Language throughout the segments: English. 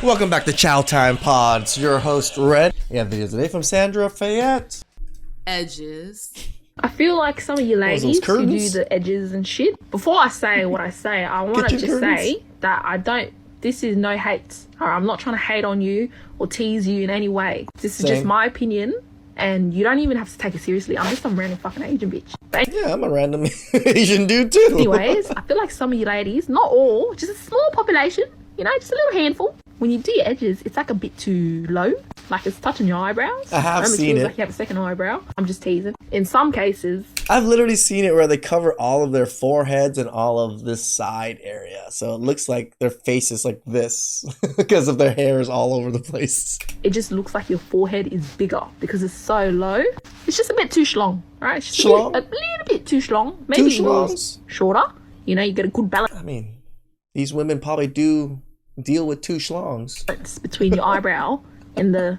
Welcome back to Chow Time Pods. Your host, Red. We have videos today from SandraFayeonYT. Edges. I feel like some of you ladies who do the edges and shit. Before I say what I say, I want to just say that this is no hate. I'm not trying to hate on you or tease you in any way. This is just my opinion, and you don't even have to take it seriously. I'm just some random fucking Asian bitch. Yeah, I'm a random Asian dude too. Anyways, I feel like some of you ladies, not all, just a small population, just a little handful. When you do your edges, it's like a bit too low. Like it's touching your eyebrows. I have seen it. Like you have a second eyebrow. I'm just teasing. In some cases, I've literally seen it where they cover all of their foreheads and all of this side area. So it looks like their face is like this because of their hair is all over the place. It just looks like your forehead is bigger because it's so low. It's just a bit too schlong, right? It's just a little bit too schlong. Maybe shorter. You get a good balance. I mean, these women probably do deal with two schlongs. It's between your eyebrow and the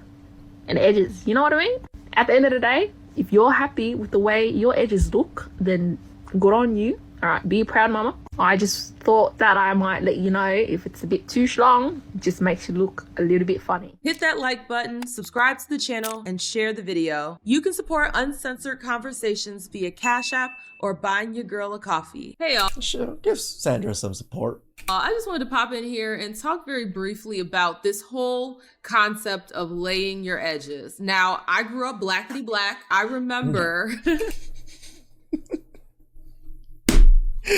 edges. You know what I mean? At the end of the day, if you're happy with the way your edges look, then good on you. All right, be a proud mama. I just thought that I might let you know if it's a bit too schlong, it just makes you look a little bit funny. Hit that like button, subscribe to the channel, and share the video. You can support uncensored conversations via Cash App or buying your girl a coffee. Hey y'all. Sure, give Sandra some support. I just wanted to pop in here and talk very briefly about this whole concept of laying your edges. Now, I grew up blackity black. I remember...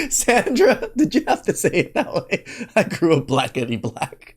Sandra, did you have to say it that way? I grew up blackity black.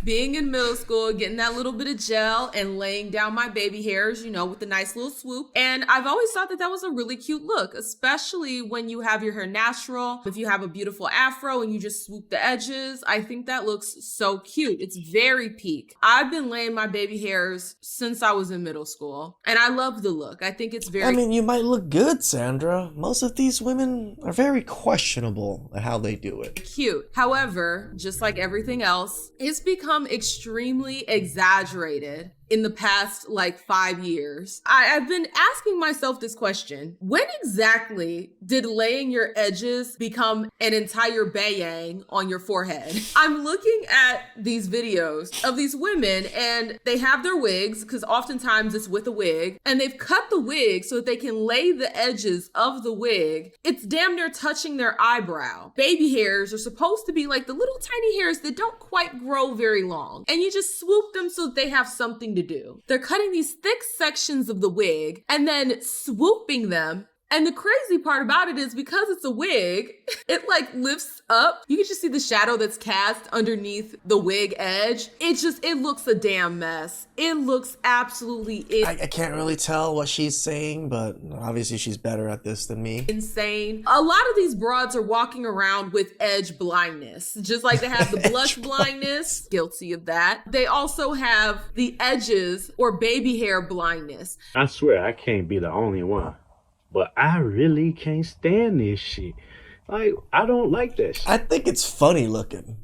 Being in middle school, getting that little bit of gel and laying down my baby hairs, with a nice little swoop. And I've always thought that was a really cute look, especially when you have your hair natural. If you have a beautiful afro and you just swoop the edges, I think that looks so cute. It's very peak. I've been laying my baby hairs since I was in middle school, and I love the look. I think it's very... I mean, you might look good, Sandra. Most of these women are very questionable at how they do it. Cute. However, just like everything else, it's become extremely exaggerated in the past 5 years. I've been asking myself this question: when exactly did laying your edges become an entire bayang on your forehead? I'm looking at these videos of these women and they have their wigs, because oftentimes it's with a wig, and they've cut the wig so that they can lay the edges of the wig. It's damn near touching their eyebrow. Baby hairs are supposed to be like the little tiny hairs that don't quite grow very long, and you just swoop them so that they have something to do. They're cutting these thick sections of the wig and then swooping them. And the crazy part about it is, because it's a wig, it lifts up. You can just see the shadow that's cast underneath the wig edge. It looks a damn mess. It looks absolutely I can't really tell what she's saying, but obviously she's better at this than me. Insane. A lot of these broads are walking around with edge blindness. Just like they have the blush blindness, guilty of that. They also have the edges or baby hair blindness. I swear I can't be the only one, but I really can't stand this shit. I don't like that shit. I think it's funny looking.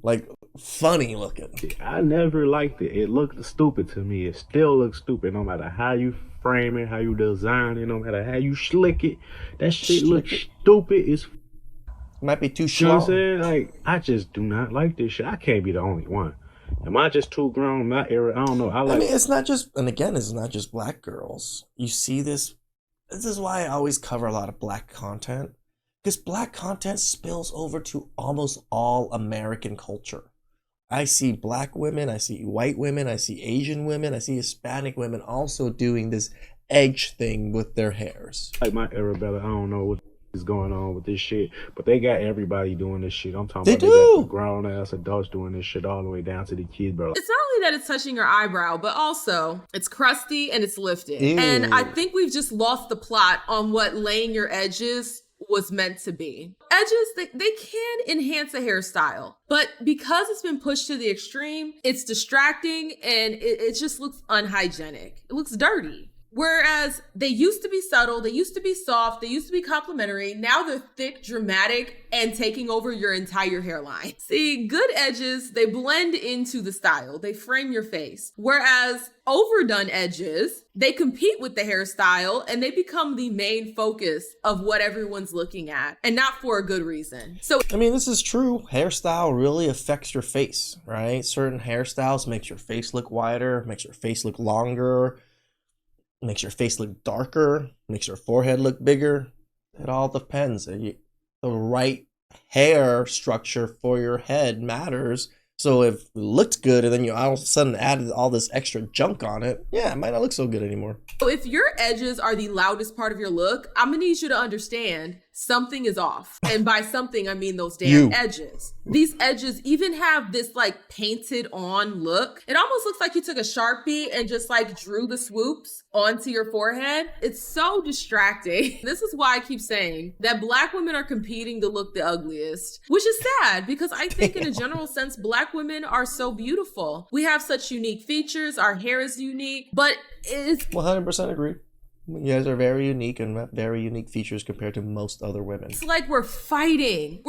Funny looking. I never liked it. It looked stupid to me. It still looks stupid no matter how you frame it, how you design it, no matter how you slick it. That shit looks stupid. It's might be too you know what strong. I'm saying? I just do not like this shit. I can't be the only one. Am I just too grown in that era? I don't know. I mean, it's not just, and again, it's not just black girls. You see this. This is why I always cover a lot of black content, because black content spills over to almost all American culture. I see black women, I see white women, I see Asian women, I see Hispanic women also doing this edge thing with their hairs. Like my era better. I don't know what is going on with this shit, but they got everybody doing this shit. I'm talking about they got the grown ass adults doing this shit all the way down to the kids, bro. It's not only that it's touching your eyebrow, but also it's crusty and it's lifted. Ew. And I think we've just lost the plot on what laying your edges was meant to be. Edges, they can enhance a hairstyle, but because it's been pushed to the extreme, it's distracting and it just looks unhygienic. It looks dirty. Whereas they used to be subtle, they used to be soft, they used to be complimentary. Now they're thick, dramatic, and taking over your entire hairline. See, good edges, they blend into the style. They frame your face. Whereas overdone edges, they compete with the hairstyle and they become the main focus of what everyone's looking at, and not for a good reason. So, I mean, this is true. Hairstyle really affects your face, right? Certain hairstyles makes your face look wider, makes your face look longer, makes your face look darker, makes your forehead look bigger. It all depends. The right hair structure for your head matters. So if it looked good and then you all of a sudden added all this extra junk on it, yeah, it might not look so good anymore. So if your edges are the loudest part of your look, I'm gonna need you to understand something is off. And by something, I mean those damn edges. These edges even have this like painted on look. It almost looks like you took a Sharpie and just like drew the swoops onto your forehead. It's so distracting. This is why I keep saying that Black women are competing to look the ugliest, which is sad because I think in a general sense, Black women are so beautiful. We have such unique features. Our hair is unique, but it's 100% agree. You guys are very unique and have very unique features compared to most other women. It's like we're fighting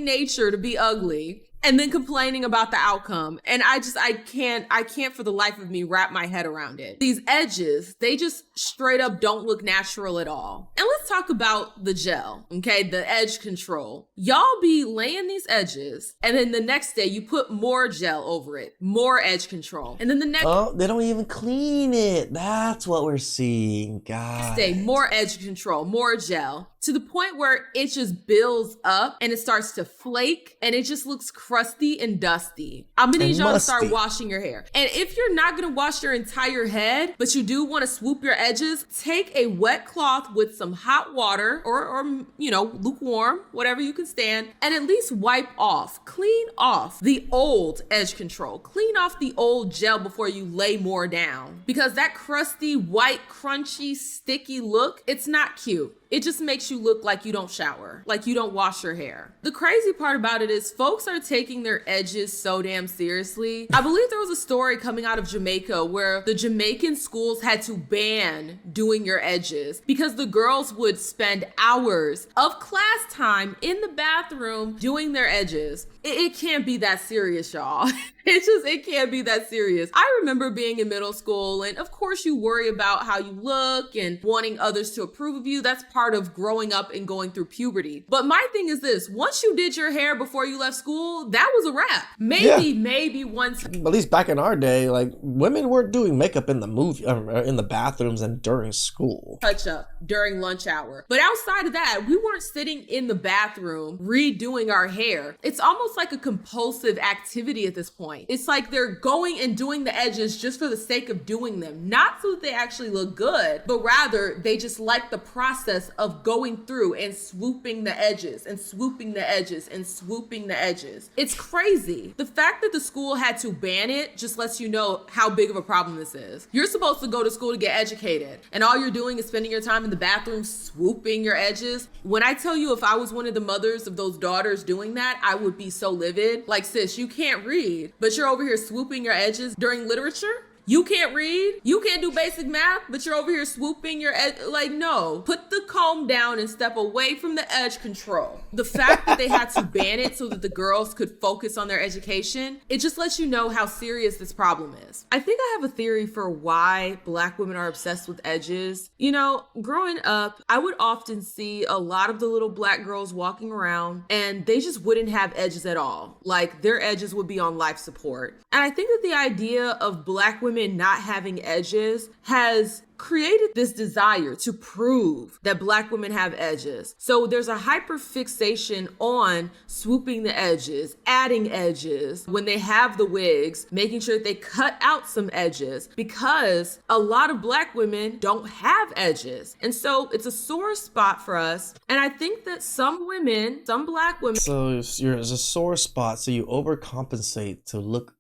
nature to be ugly and then complaining about the outcome. And I can't for the life of me wrap my head around it. These edges, they just straight up don't look natural at all. And let's talk about the gel, okay? The edge control. Y'all be laying these edges and then the next day you put more gel over it, more edge control. And then the next they don't even clean it. That's what we're seeing, guys. day, more edge control, more gel, to the point where it just builds up and it starts to flake and it just looks crusty and dusty. I'm gonna need y'all to start washing your hair. And if you're not gonna wash your entire head, but you do wanna swoop your edges, take a wet cloth with some hot water or you know, lukewarm, whatever you can stand, and at least wipe off, clean off the old edge control. Clean off the old gel before you lay more down. Because that crusty, white, crunchy, sticky look, it's not cute. It just makes you look like you don't shower, like you don't wash your hair. The crazy part about it is folks are taking their edges so damn seriously. I believe there was a story coming out of Jamaica where the Jamaican schools had to ban doing your edges because the girls would spend hours of class time in the bathroom doing their edges. It can't be that serious, y'all. It can't be that serious. I remember being in middle school, and of course you worry about how you look and wanting others to approve of you. That's part of growing up and going through puberty. But my thing is this, once you did your hair before you left school, that was a wrap. Maybe once. At least back in our day, like, women weren't doing makeup in the in the bathrooms and during school. Touch up during lunch hour. But outside of that, we weren't sitting in the bathroom redoing our hair. It's almost like a compulsive activity at this point. It's like they're going and doing the edges just for the sake of doing them, not so that they actually look good, but rather they just like the process of going through and swooping the edges and swooping the edges and swooping the edges. It's crazy. The fact that the school had to ban it just lets you know how big of a problem this is. You're supposed to go to school to get educated, and all you're doing is spending your time in the bathroom swooping your edges. When I tell you, if I was one of the mothers of those daughters doing that, I would be so livid. Like, sis, you can't read, but you're over here swooping your edges during literature? You can't read, you can't do basic math, but you're over here swooping your edge. Like, no, put the comb down and step away from the edge control. The fact that they had to ban it so that the girls could focus on their education, it just lets you know how serious this problem is. I think I have a theory for why Black women are obsessed with edges. You know, growing up, I would often see a lot of the little Black girls walking around and they just wouldn't have edges at all. Like, their edges would be on life support. And I think that the idea of Black women not having edges has created this desire to prove that Black women have edges. So there's a hyper fixation on swooping the edges, adding edges when they have the wigs, making sure that they cut out some edges because a lot of Black women don't have edges. And so it's a sore spot for us. And I think that some women, some Black women. So it's a sore spot, so you overcompensate to look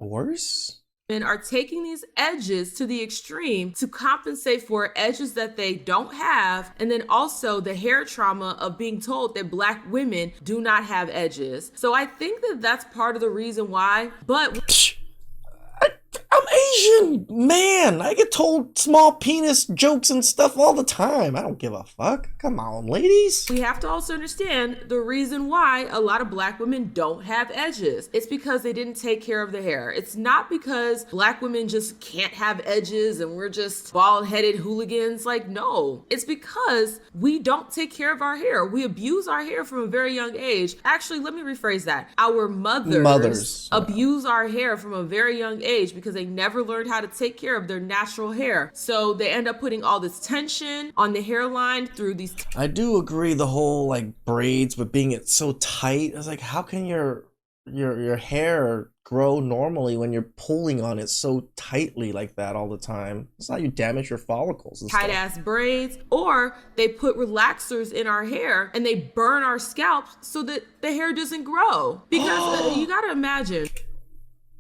worse? Men are taking these edges to the extreme to compensate for edges that they don't have, and then also the hair trauma of being told that Black women do not have edges. So I think that that's part of the reason why, but I'm even man, I get told small penis jokes and stuff all the time. I don't give a fuck. Come on, ladies. We have to also understand the reason why a lot of black women don't have edges. It's because they didn't take care of the hair. It's not because black women just can't have edges and we're just bald-headed hooligans. Like, no. It's because we don't take care of our hair. We abuse our hair from a very young age. Actually, let me rephrase that. Our mothers abuse our hair from a very young age because they never learned how to take care of their natural hair. So they end up putting all this tension on the hairline through these. I do agree the whole like braids, but being it so tight. I was like, how can your hair grow normally when you're pulling on it so tightly like that all the time? It's not you damage your follicles and tight ass braids, or they put relaxers in our hair and they burn our scalps so that the hair doesn't grow. Because you gotta imagine.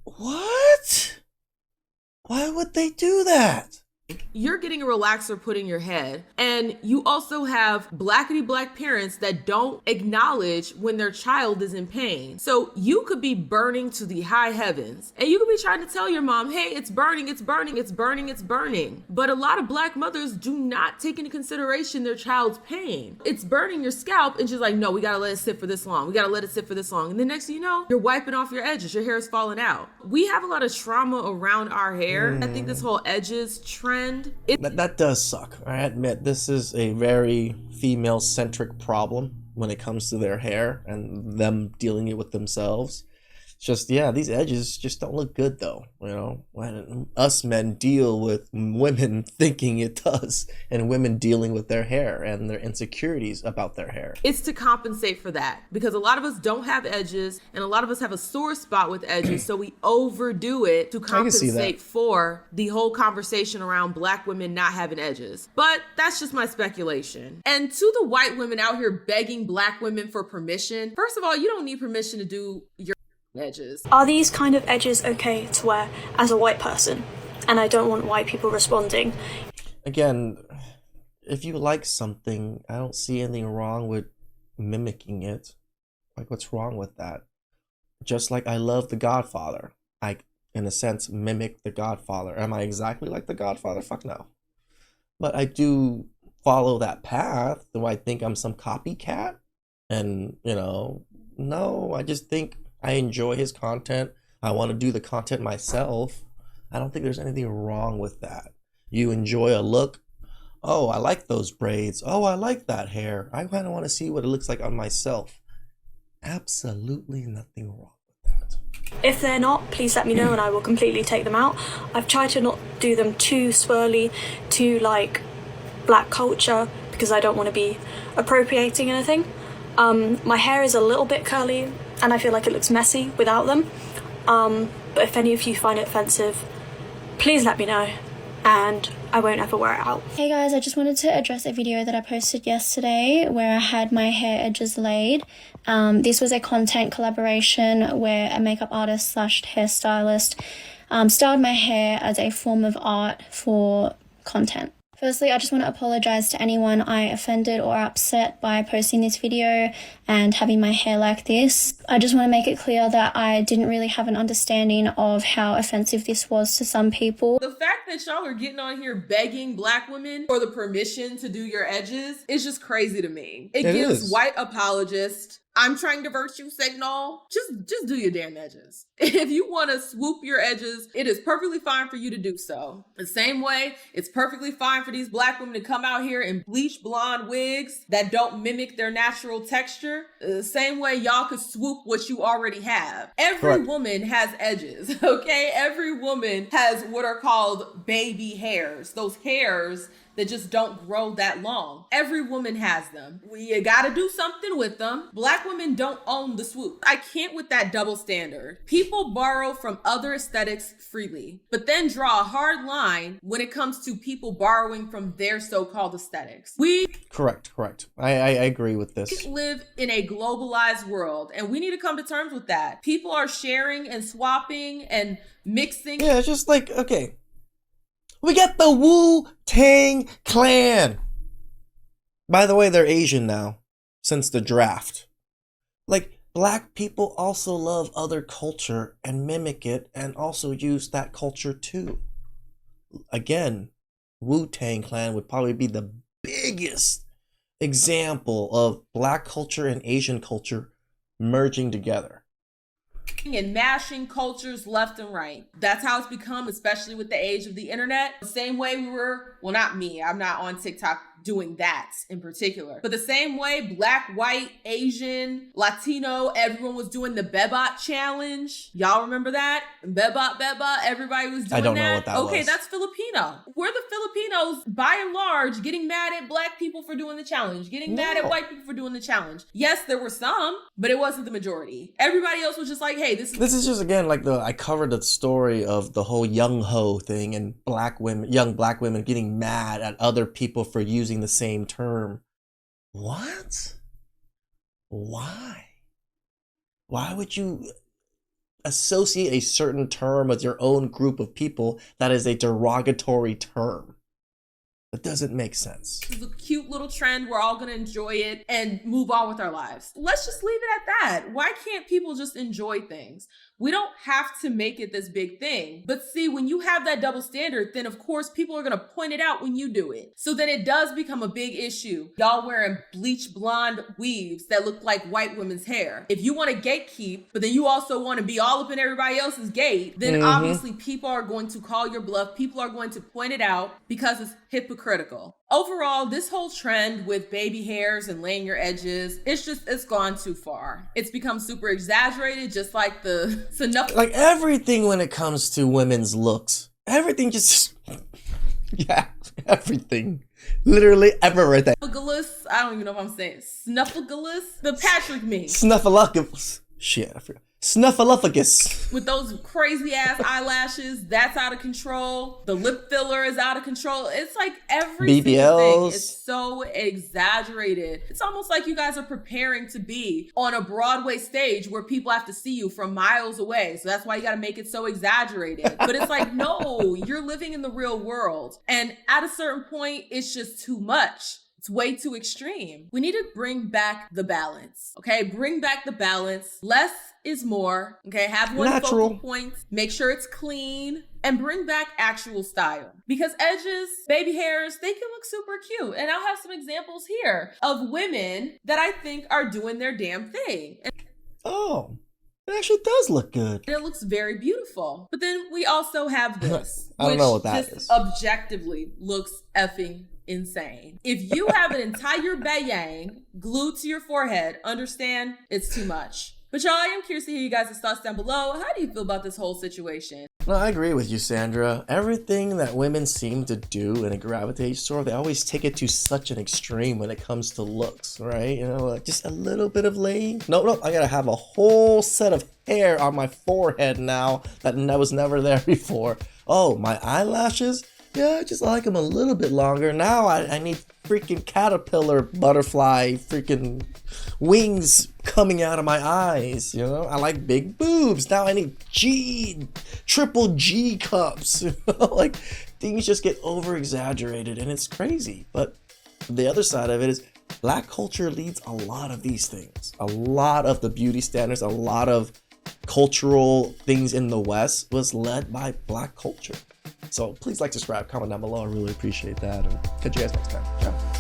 What? Why would they do that? You're getting a relaxer put in your head, and you also have blackety black parents that don't acknowledge when their child is in pain. So you could be burning to the high heavens, and you could be trying to tell your mom, hey, it's burning, it's burning, it's burning, it's burning. But a lot of black mothers do not take into consideration their child's pain. It's burning your scalp, and she's like, no, we gotta let it sit for this long. We gotta let it sit for this long. And the next thing you know, you're wiping off your edges. Your hair is falling out. We have a lot of trauma around our hair. I think this whole edges trend, that does suck. I admit this is a very female-centric problem when it comes to their hair and them dealing it with themselves. It's just, yeah, these edges just don't look good though. You know, when us men deal with women thinking it does, and women dealing with their hair and their insecurities about their hair. It's to compensate for that, because a lot of us don't have edges and a lot of us have a sore spot with edges, so we overdo it to compensate for the whole conversation around black women not having edges. But that's just my speculation. And to the white women out here begging black women for permission, first of all, you don't need permission to do your edges. Are these kind of edges okay to wear as a white person? And I don't want white people responding. Again, if you like something, I don't see anything wrong with mimicking it. Like, what's wrong with that? Just like I love The Godfather. I, in a sense, mimic The Godfather. Am I exactly like The Godfather? Fuck no. But I do follow that path. Do I think I'm some copycat? And, you know, no, I just think I enjoy his content. I want to do the content myself. I don't think there's anything wrong with that. You enjoy a look. Oh, I like those braids. Oh, I like that hair. I kind of want to see what it looks like on myself. Absolutely nothing wrong with that. If they're not, please let me know and I will completely take them out. I've tried to not do them too swirly, too like black culture, because I don't want to be appropriating anything. My hair is a little bit curly and I feel like it looks messy without them. But if any of you find it offensive, please let me know and I won't ever wear it out. Hey guys, I just wanted to address a video that I posted yesterday where I had my hair edges laid. This was a content collaboration where a makeup artist / hairstylist styled my hair as a form of art for content. Firstly, I just want to apologize to anyone I offended or upset by posting this video and having my hair like this. I just want to make it clear that I didn't really have an understanding of how offensive this was to some people. The fact that y'all are getting on here begging black women for the permission to do your edges is just crazy to me. It gives white apologists, I'm trying to virtue signal. Just do your damn edges. If you want to swoop your edges, it is perfectly fine for you to do so. The same way, it's perfectly fine for these black women to come out here in bleach blonde wigs that don't mimic their natural texture. The same way y'all could swoop what you already have. Every woman has edges, okay? Every woman has what are called baby hairs. Those hairs that just don't grow that long. Every woman has them. You gotta do something with them. Black women don't own the swoop. I can't with that double standard. People borrow from other aesthetics freely, but then draw a hard line when it comes to people borrowing from their so-called aesthetics. Correct. I agree with this. We live in a globalized world and we need to come to terms with that. People are sharing and swapping and mixing. Yeah, it's just like, okay. We got the Wu-Tang Clan. By the way, they're Asian now, since the draft. Like, black people also love other culture and mimic it and also use that culture too. again, Wu-Tang Clan would probably be the biggest example of black culture and Asian culture merging together. And mashing cultures left and right. That's how it's become, especially with the age of the internet. The same way we were, well, not me, I'm not on TikTok doing that in particular, but the same way Black, white, Asian, Latino, everyone was doing the Bebot challenge. Y'all remember that? Bebot, everybody was doing that. I don't know what that was. Okay, that's Filipino. We're the Filipinos, by and large, getting mad at black people for doing the challenge, getting mad at white people for doing the challenge. Yes, there were some, but it wasn't the majority. Everybody else was just like, hey, this is just, again, like I covered the story of the whole young ho thing and young black women getting mad at other people for using the same term. What? Why would you associate a certain term with your own group of people that is a derogatory term? That doesn't make sense. It's a cute little trend. We're all going to enjoy it and move on with our lives. Let's just leave it at that. Why can't people just enjoy things? We don't have to make it this big thing. But see, when you have that double standard, then of course people are going to point it out when you do it. So then it does become a big issue. Y'all wearing bleach blonde weaves that look like white women's hair. If you want to gatekeep, but then you also want to be all up in everybody else's gate, then obviously people are going to call your bluff. People are going to point it out because it's hypocritical. Overall, this whole trend with baby hairs and laying your edges, it's gone too far. It's become super exaggerated, just like like everything when it comes to women's looks. Everything just, yeah, everything. Literally everything. Snuffleupagus, I don't even know if I'm saying Snuffleupagus. The Patrick me. Snuffleupagus. Shit, I forgot. Snuffleupagus. With those crazy ass eyelashes, that's out of control. The lip filler is out of control. It's like every single thing is so exaggerated. It's almost like you guys are preparing to be on a Broadway stage where people have to see you from miles away. So that's why you got to make it so exaggerated. But it's like, no, you're living in the real world. And at a certain point, it's just too much. It's way too extreme. We need to bring back the balance, okay? Bring back the balance. Less is more, okay? Have one focal point, make sure it's clean, and bring back actual style. Because edges, baby hairs, they can look super cute. And I'll have some examples here of women that I think are doing their damn thing. Oh, it actually does look good. And it looks very beautiful. But then we also have this, I don't know what that is. Objectively looks effing insane. If you have an entire bayang glued to your forehead, understand it's too much. But y'all, I am curious to hear you guys' thoughts down below. How do you feel about this whole situation? No, I agree with you, Sandra. Everything that women seem to do and gravitate toward, they always take it to such an extreme when it comes to looks, right? You know, like just a little bit of laying. No, I gotta have a whole set of hair on my forehead now that was never there before. Oh, my eyelashes? Yeah, I just like them a little bit longer. Now I need freaking caterpillar, butterfly, freaking wings coming out of my eyes, you know? I like big boobs. Now I need triple G cups. You know? Like, things just get over exaggerated and it's crazy. But the other side of it is black culture leads a lot of these things. A lot of the beauty standards, a lot of cultural things in the West was led by black culture. So please like, subscribe, comment down below. I really appreciate that. And catch you guys next time. Ciao.